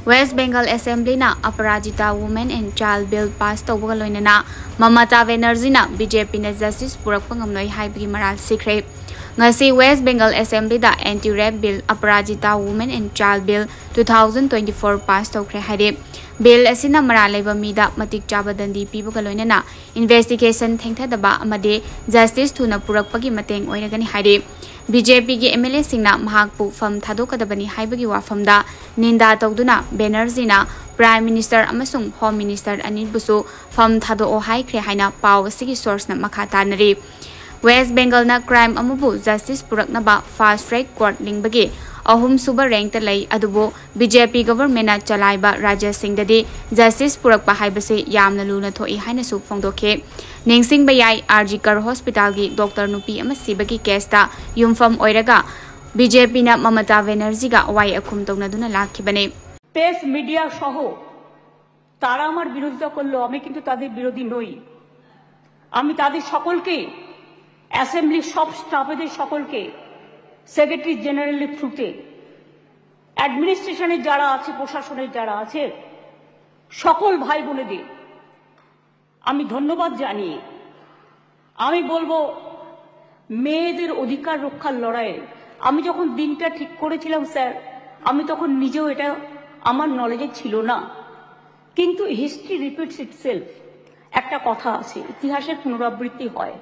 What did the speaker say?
West Bengal Assembly na Aparajita Women and Child Bill pass tawga loinana Mamata Banerjee na BJP na justice purak pangamnoi haibgi maral sikre. Ngasi West Bengal Assembly da Anti-Rape Bill Aparajita Women and Child Bill 2024 pass tawkre haide. Bill asina maraleba mida matik chaba dandi pibuga loinana investigation thengthadaba amade justice thuna purak pagi mateng oinagani haide. BJP की MLA सिंगना महाकपु फम थादोकदबनी हाइबगी वाफमदा निंदा तौदुना बेनर्जी ना prime minister अमसुंग home minister अनिलबुसु फम थादो हाइख्रे हाइना पाव सिगी source ना मखा तानरी वेस्ट बेंगल ना crime अमुबु justice पुरकनबा fast track court लिंगबगी अहुम सुबर रैंक लई अदुबो बीजेपी गवर्नमेंट ना चलाइबा राज्य सिंगददी जस्टिस पुरकपा हाइबसे यामना लुना थोई हाइनसु फोंदोखे निंगसिंग बयाई आरजी कर हॉस्पिटल की डॉक्टर नुपी अमा सिबगी केसता युमफम ओइरगा बीजेपी ना ममता बनर्जी गा वाई अखुम तौनदुना लाखिबने प्रेस मीडिया सह तारा आमार बिरोधिता करलो आमी किन्तु तादेर बिरोधी नई आमी तादेर सकलके असेंबली सब स्टाफेदेर सकलके सेक्रेटारी जेनारेल थ्रुते एडमिनिस्ट्रेशনের যারা আছে প্রশাসনের যারা আছে সকল ভাই বোনেদের আমি ধন্যবাদ জানিয়ে আমি বলবো মেয়েদের অধিকার রক্ষার লড়াইয়ে আমি যখন দিনটা ঠিক করেছিলাম স্যার আমি তখন নিজেও এটা আমার নলেজে ছিল না কিন্তু হিস্ট্রি রিপিটস ইটসেলফ একটা কথা আছে ইতিহাসের পুনরাবৃত্তি হয়